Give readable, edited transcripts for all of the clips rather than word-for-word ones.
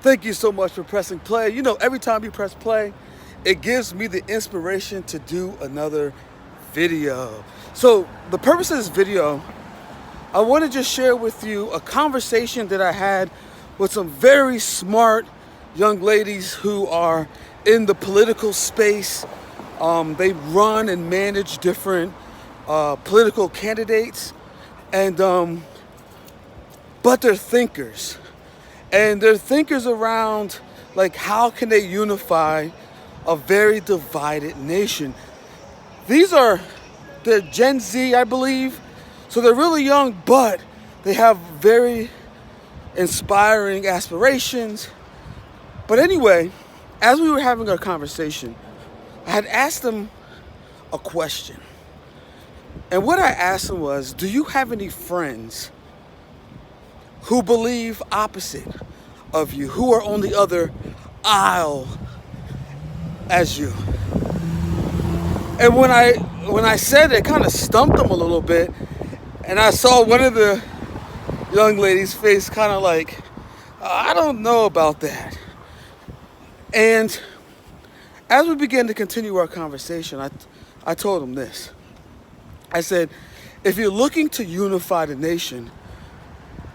Thank you so much for pressing play. You know, every time you press play, it gives me the inspiration to do another video. So the purpose of this video, I want to just share with you a conversation that I had with some very smart young ladies who are in the political space. They run and manage different political candidates, and but they're thinkers. And they're thinkers around, like, how can they unify a very divided nation? They're Gen Z, I believe. So they're really young, but they have very inspiring aspirations. But anyway, as we were having our conversation, I had asked them a question. And what I asked them was, do you have any friends who believe opposite of you, who are on the other aisle as you? And when I said it, kind of stumped them a little bit, and I saw one of the young ladies' face kind of like, I don't know about that. And as we began to continue our conversation, I told them this. I said, if you're looking to unify the nation,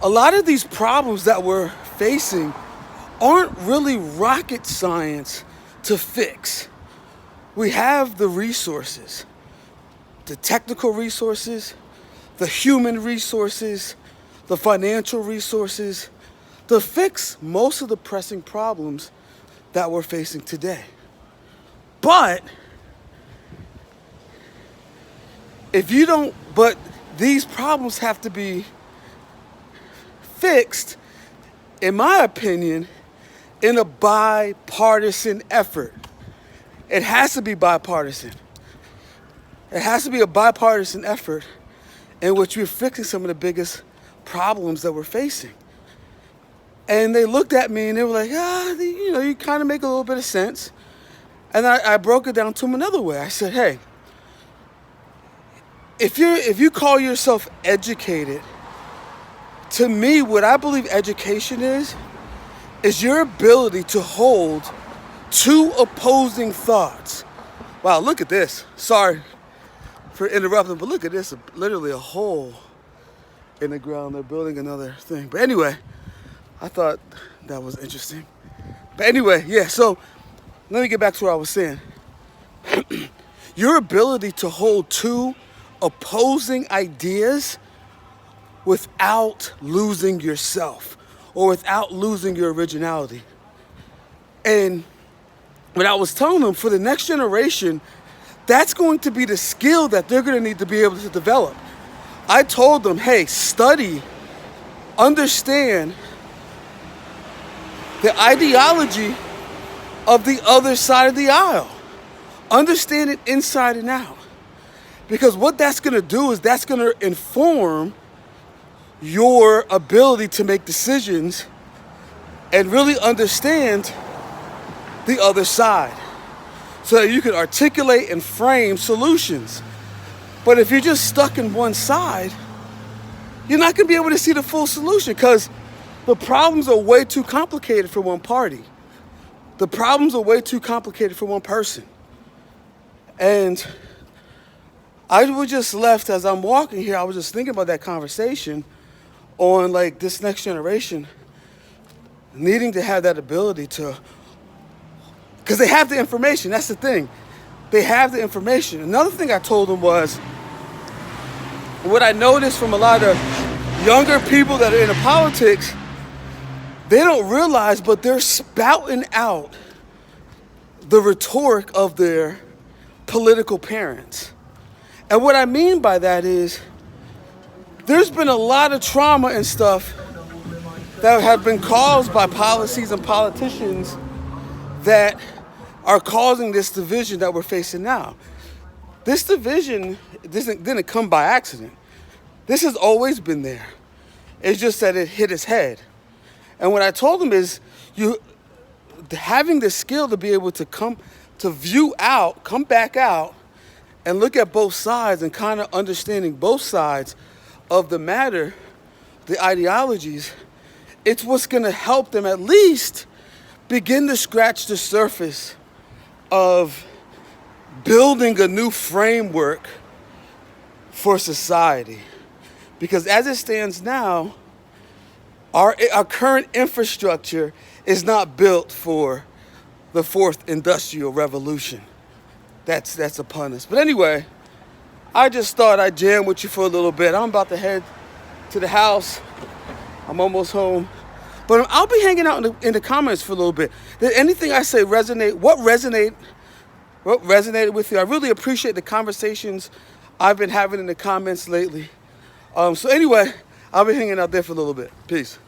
a lot of these problems that we're facing aren't really rocket science to fix. We have the resources, the technical resources, the human resources, the financial resources to fix most of the pressing problems that we're facing today. But these problems have to be fixed, in my opinion, in a bipartisan effort. It has to be bipartisan. It has to be a bipartisan effort in which we're fixing some of the biggest problems that we're facing. And they looked at me and they were like, you kind of make a little bit of sense. And I broke it down to them another way. I said, hey, if you call yourself educated, to me, what I believe education is your ability to hold two opposing thoughts. Wow, look at this. Sorry for interrupting, but look at this. Literally a hole in the ground. They're building another thing. But anyway, I thought that was interesting. But anyway, yeah, so let me get back to what I was saying. Your ability to hold two opposing ideas without losing yourself or without losing your originality. And what I was telling them, for the next generation, that's going to be the skill that they're going to need to be able to develop. I told them, hey, study, understand the ideology of the other side of the aisle. Understand it inside and out. Because what that's going to do is that's going to inform your ability to make decisions and really understand the other side so that you can articulate and frame solutions. But if you're just stuck in one side, you're not going to be able to see the full solution because the problems are way too complicated for one party. The problems are way too complicated for one person. And I was just left, as I'm walking here, I was just thinking about that conversation on, like, this next generation needing to have that ability to, because they have the information. That's the thing. They have the information. Another thing I told them was, what I noticed from a lot of younger people that are into politics, they don't realize, but they're spouting out the rhetoric of their political parents. And what I mean by that is, there's been a lot of trauma and stuff that have been caused by policies and politicians that are causing this division that we're facing now. This division didn't come by accident. This has always been there. It's just that it hit its head. And what I told them is, having the skill to be able to come back out and look at both sides and kind of understanding both sides of the matter, the ideologies, it's what's going to help them at least begin to scratch the surface of building a new framework for society. Because as it stands now, our current infrastructure is not built for the fourth industrial revolution that's upon us. But anyway, I just thought I'd jam with you for a little bit. I'm about to head to the house. I'm almost home. But I'll be hanging out in the comments for a little bit. Did anything I say resonate? What resonated with you? I really appreciate the conversations I've been having in the comments lately. So anyway, I'll be hanging out there for a little bit. Peace.